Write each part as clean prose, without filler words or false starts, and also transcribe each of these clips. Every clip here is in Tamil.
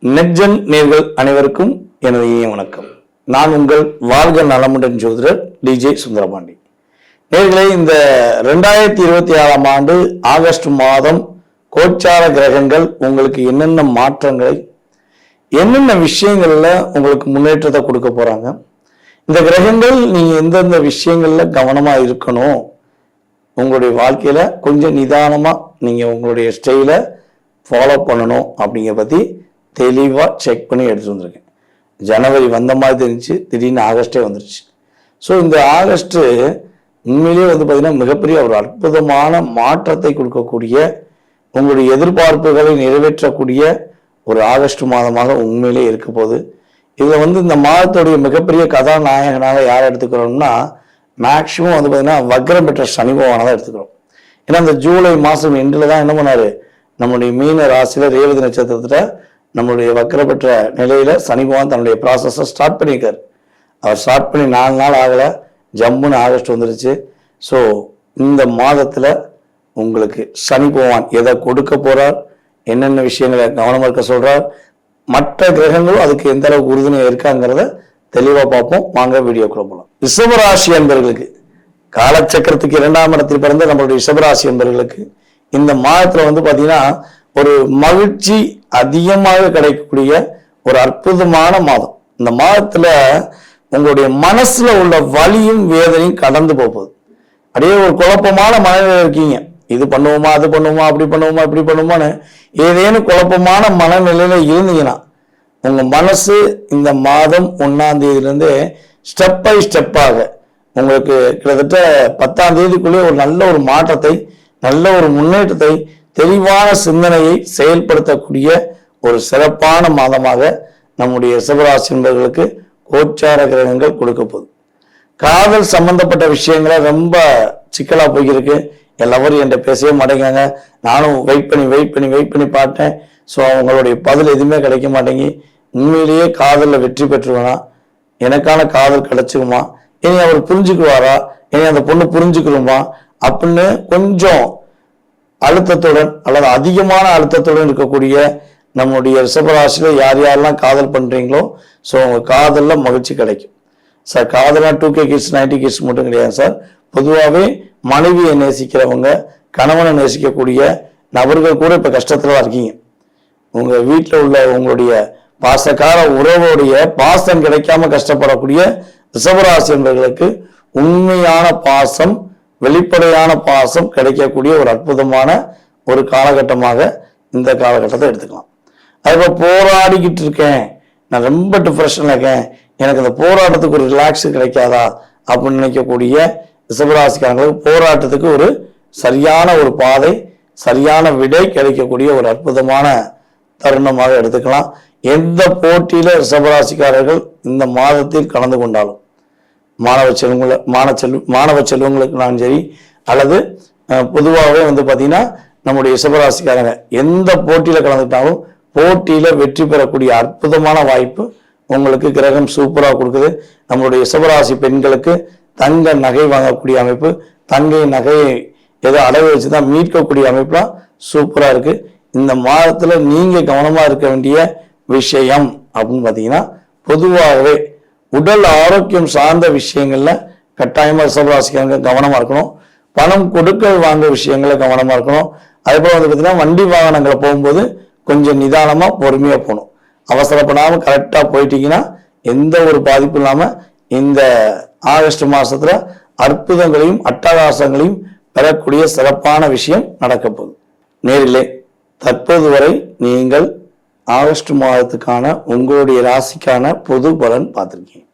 நெட்ஜென் நேர்கள் அனைவருக்கும் எனது இனிய வணக்கம். நான் உங்கள் வாழ்க நலமுடன் ஜோதிடர் டிஜே சுந்தரபாண்டி. நேர்களே, இந்த 2026ஆம் ஆண்டு ஆகஸ்ட் மாதம் கோச்சார கிரகங்கள் உங்களுக்கு என்னென்ன மாற்றங்களை, என்னென்ன விஷயங்கள்ல உங்களுக்கு முன்னேற்றத்தை கொடுக்க போறாங்க, இந்த கிரகங்கள் நீங்க எந்தெந்த விஷயங்கள்ல கவனமா இருக்கணும், உங்களுடைய வாழ்க்கையில கொஞ்சம் நிதானமா நீங்க உங்களுடைய ஸ்டைலை ஃபாலோ பண்ணணும் அப்படிங்கிற பத்தி தெளிவா செக் பண்ணி எடுத்துட்டு வந்திருக்கேன். ஜனவரி வந்த மாதிரி தெரிஞ்சு திடீர்னு ஆகஸ்டே வந்துருச்சு. ஸோ இந்த ஆகஸ்ட் உண்மையிலேயே பார்த்தீங்கன்னா மிகப்பெரிய ஒரு அற்புதமான மாற்றத்தை கொடுக்கக்கூடிய, உங்களுடைய எதிர்பார்ப்புகளை நிறைவேற்றக்கூடிய ஒரு ஆகஸ்ட் மாதமாக உண்மையிலே இருக்க போகுது. இதில் இந்த மாதத்துடைய மிகப்பெரிய கதாநாயகனாக யாரை எடுத்துக்கிறோம்னா, மேக்சிமம் பார்த்தீங்கன்னா வக்ரம் பெற்ற சனி பகவானை தான் எடுத்துக்கிறோம். ஏன்னா இந்த ஜூலை மாதம் எண்டில் தான் என்ன பண்ணாரு, நம்முடைய மீன ராசியில ரேவதி நட்சத்திரத்துல நம்மளுடைய வக்ர பெற்ற நிலையில சனி பகவான் தன்னுடைய ப்ராசஸை ஸ்டார்ட் பண்ணியிருக்காரு. அவர் ஸ்டார்ட் பண்ணி 4 நாள் ஆகலை, ஜம்முன்னு ஆகஸ்ட் வந்துருச்சு. ஸோ இந்த மாதத்துல உங்களுக்கு சனி பகவான் எதை கொடுக்க போறார், என்னென்ன விஷயங்களை கவனமா இருக்க சொல்றார், மற்ற கிரகங்களும் அதுக்கு எந்த அளவுக்கு உறுதுணையா இருக்காங்கிறத தெளிவா பார்ப்போம். வாங்க வீடியோக்குள்ள போகலாம். ரிஷபராசி என்பவர்களுக்கு, காலச்சக்கரத்துக்கு 2ஆம் இடத்தில் பிறந்த நம்மளுடைய ரிஷபராசி என்பவர்களுக்கு இந்த மாதத்துல பாத்தீங்கன்னா ஒரு மகிழ்ச்சி அதிகமாக கிடைக்கக்கூடிய ஒரு அற்புதமான மாதம். இந்த மாதத்துல உங்களுடைய மனசுல உள்ள வலியும் வேதனையும் கடந்து போகுது. அப்படியே ஒரு குழப்பமான மனநிலை இருக்கீங்க. இது பண்ணுவோமா, அது பண்ணுவோமா, அப்படி பண்ணுவோமா, இப்படி பண்ணுவோமான்னு ஏதேனும் குழப்பமான மனநிலையில இருந்தீங்கன்னா உங்க மனசு இந்த மாதம் 1ஆம் தேதியிலிருந்து ஸ்டெப் பை ஸ்டெப்பாக உங்களுக்கு கிட்டத்தட்ட 10ஆம் தேதிக்குள்ளே ஒரு நல்ல ஒரு மாற்றத்தை, நல்ல ஒரு முன்னேற்றத்தை, தெளிவான சிந்தனையை செயல்படுத்தக்கூடிய ஒரு சிறப்பான மாதமாக நம்முடைய ரிஷபராசி என்பவர்களுக்கு கோச்சார கிரகங்கள் கொடுக்க போகுது. காதல் சம்பந்தப்பட்ட விஷயங்களை ரொம்ப சிக்கலா போய்கிருக்கு. எல்லாரும் என்கிட்ட பேசவே மாட்டேங்காங்க. நானும் வெயிட் பண்ணி பார்த்தேன். ஸோ அவங்களுடைய பதில் எதுவுமே கிடைக்க மாட்டேங்கி. உண்மையிலேயே காதலில் வெற்றி பெற்றுவேனா, எனக்கான காதல் கிடைச்சிக்குமா, இனி அவர் புரிஞ்சுக்குவாரா, இனி அந்த பொண்ணு புரிஞ்சுக்கணுமா அப்படின்னு கொஞ்சம் அழுத்தத்துடன் அல்லது அதிகமான அழுத்தத்துடன் இருக்கக்கூடிய நம்முடைய ரிஷபராசியில யார் யாரெல்லாம் காதல் பண்றீங்களோ, ஸோ உங்க காதல்ல மகிழ்ச்சி கிடைக்கும் சார். காதலாம் 2K கிட்ஸ் 90 கிட்ஸ் மட்டும் கிடையாது சார். பொதுவாகவே மனைவியை நேசிக்கிறவங்க, கணவனை நேசிக்கக்கூடிய நபர்கள் கூட இப்ப கஷ்டத்துல தான் இருக்கீங்க. உங்க வீட்டில் உள்ள உங்களுடைய பாசக்கார உறவுடைய பாசம் கிடைக்காம கஷ்டப்படக்கூடிய ரிஷபராசி என்பவர்களுக்கு உண்மையான பாசம், வெளிப்படையான பாசம் கிடைக்கக்கூடிய ஒரு அற்புதமான ஒரு காலகட்டமாக இந்த காலகட்டத்தை எடுத்துக்கலாம். அதுபோல் போராடிக்கிட்டு இருக்கேன், நான் ரொம்ப டிப்ரெஷன்ல இருக்கேன், எனக்கு இந்த போராட்டத்துக்கு ஒரு ரிலாக்ஸ் கிடைக்காதா அப்படின்னு நினைக்கக்கூடிய ரிஷபராசிக்காரங்களுக்கு போராட்டத்துக்கு ஒரு சரியான ஒரு பாதை, சரியான விடை கிடைக்கக்கூடிய ஒரு அற்புதமான தருணமாக எடுத்துக்கலாம். எந்த போட்டியில ரிஷபராசிக்காரர்கள் இந்த மாதத்தில் கலந்து கொண்டாலும், மாணவ செல்வங்களுக்கு சரி, அல்லது பொதுவாகவே பார்த்தீங்கன்னா நம்முடைய ரிஷபராசிக்காரங்க எந்த போட்டியில கலந்துட்டாலும் போட்டியில வெற்றி பெறக்கூடிய அற்புதமான வாய்ப்பு உங்களுக்கு கிரகம் சூப்பராக கொடுக்குது. நம்மளுடைய ரிஷபராசி பெண்களுக்கு தங்க நகை வாங்கக்கூடிய அமைப்பு, தங்கை நகையை ஏதோ அடகு வச்சுதான் மீட்கக்கூடிய அமைப்புலாம் சூப்பரா இருக்கு. இந்த மாதத்துல நீங்க கவனமா இருக்க வேண்டிய விஷயம் அப்படின்னு பார்த்தீங்கன்னா, பொதுவாகவே உடல் ஆரோக்கியம் சார்ந்த விஷயங்கள்ல கட்டாயமா ரிஷபராசிக்காரங்க கவனமா இருக்கணும். பணம் கொடுக்கல் வாங்க விஷயங்கள கவனமா இருக்கணும். அதே போல பார்த்தீங்கன்னா வண்டி வாகனங்களை போகும்போது கொஞ்சம் நிதானமா பொறுமையா போகணும். அவசரப்படாம கரெக்டா போயிட்டீங்கன்னா எந்த ஒரு பாதிப்பும் இல்லாம இந்த ஆகஸ்ட் மாசத்துல அற்புதங்களையும் அட்டகாசங்களையும் பெறக்கூடிய சிறப்பான விஷயம் நடக்க போகுது. நேரிலே தற்போது வரை நீங்கள் ஆகஸ்ட் மாதத்துக்கான உங்களுடைய ராசிக்கான பொது பலன் பார்த்துருக்கீங்க.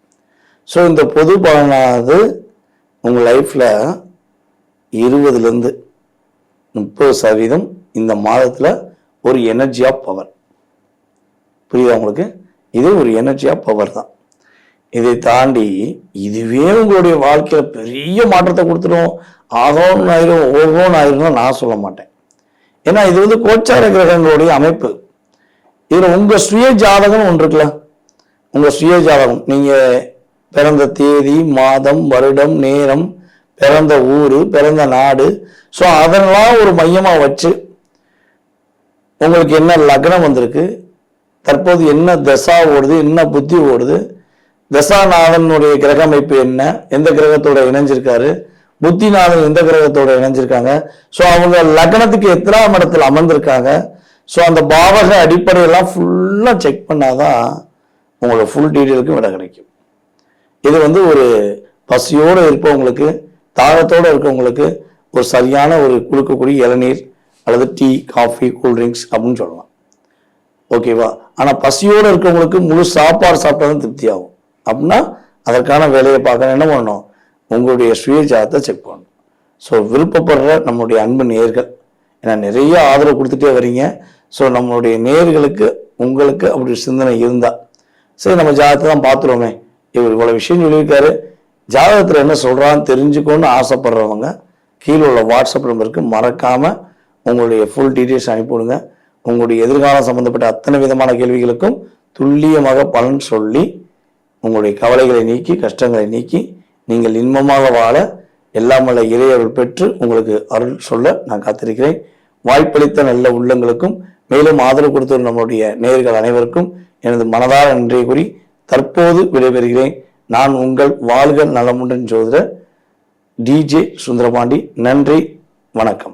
ஸோ இந்த பொது பலனானது உங்க லைஃப்ல 20% 30% இந்த மாதத்துல ஒரு எனர்ஜி ஆஃப் பவர். புரியுதா உங்களுக்கு? இது ஒரு எனர்ஜி ஆஃப் பவர் தான். இதை தாண்டி இதுவே உங்களுடைய வாழ்க்கையில பெரிய மாற்றத்தை கொடுத்துடும், ஆகோன்னு ஆயிரும், ஓகோன்னு ஆயிரும்னா நான் சொல்ல மாட்டேன். ஏன்னா இது கோச்சார கிரகங்களுடைய அமைப்பு. இதுல உங்க சுய ஜாதகம் ஒன்று இருக்குல்ல, உங்க சுய ஜாதகம், நீங்க பிறந்த தேதி, மாதம், வருடம், நேரம், பிறந்த ஊரு, பிறந்த நாடு, ஸோ அதெல்லாம் ஒரு மையமா வச்சு உங்களுக்கு என்ன லக்னம் வந்திருக்கு, தற்போது என்ன தசா ஓடுது, என்ன புத்தி ஓடுது, தசாநாதனுடைய கிரக அமைப்பு என்ன, எந்த கிரகத்தோட இணைஞ்சிருக்காரு, புத்திநாதன் எந்த கிரகத்தோட இணைஞ்சிருக்காங்க, ஸோ அவங்க லக்னத்துக்கு எத்தனாம் இடத்துல அமர்ந்திருக்காங்க, ஸோ அந்த பாவக அடிப்படையெல்லாம் ஃபுல்லாக செக் பண்ணாதான் உங்களோட ஃபுல் டீட்டெயிலுக்கு விட கிடைக்கும். இது ஒரு பசியோடு இருப்பவங்களுக்கு, தாகத்தோடு இருக்கவங்களுக்கு ஒரு சரியான ஒரு கொடுக்கக்கூடிய இளநீர் அல்லது டீ, காஃபி, கூல்ட்ரிங்க்ஸ் அப்படின்னு சொல்லலாம். ஓகேவா? ஆனால் பசியோடு இருக்கவங்களுக்கு முழு சாப்பாடு சாப்பிட்டா தான் திருப்தி ஆகும். அப்படின்னா அதற்கான வேலையை பார்க்க என்ன பண்ணணும்? உங்களுடைய சுய ஜாதத்தை செக் பண்ணணும். ஸோ விருப்பப்படுற நம்மளுடைய அன்பு நேயர்கள், ஏன்னா நிறைய ஆதரவு கொடுத்துட்டே வரீங்க. ஸோ நம்மளுடைய நேயர்களுக்கு உங்களுக்கு அப்படி சிந்தனை இருந்தால், சரி நம்ம ஜாதகத்தை தான் பார்த்துருவோமே, இவர் இவ்வளோ விஷயம் சொல்லியிருக்காரு, ஜாதகத்தில் என்ன சொல்கிறான்னு தெரிஞ்சுக்கணும்னு ஆசைப்படுறவங்க கீழே உள்ள வாட்ஸ்அப் நம்பருக்கு மறக்காமல் உங்களுடைய ஃபுல் டீட்டெயில்ஸ் அனுப்பிவிடுங்க. உங்களுடைய எதிர்காலம் சம்பந்தப்பட்ட அத்தனை விதமான கேள்விகளுக்கும் துல்லியமாக பலன் சொல்லி உங்களுடைய கவலைகளை நீக்கி, கஷ்டங்களை நீக்கி, நீங்கள் இன்பமாக வாழ எல்லாமல்ல இறையருள் பெற்று உங்களுக்கு அருள் சொல்ல நான் காத்திருக்கிறேன். வாய்ப்பளித்த நல்ல உள்ளங்களுக்கும் மேலும் ஆதரவு கொடுத்த நம்முடைய நேயர்கள் அனைவருக்கும் எனது மனதார நன்றியை கூறி தற்போது விடைபெறுகிறேன். நான் உங்கள் வாழ்க நலமுடன் ஜோதிடர் டிஜே சுந்தரபாண்டி. நன்றி, வணக்கம்.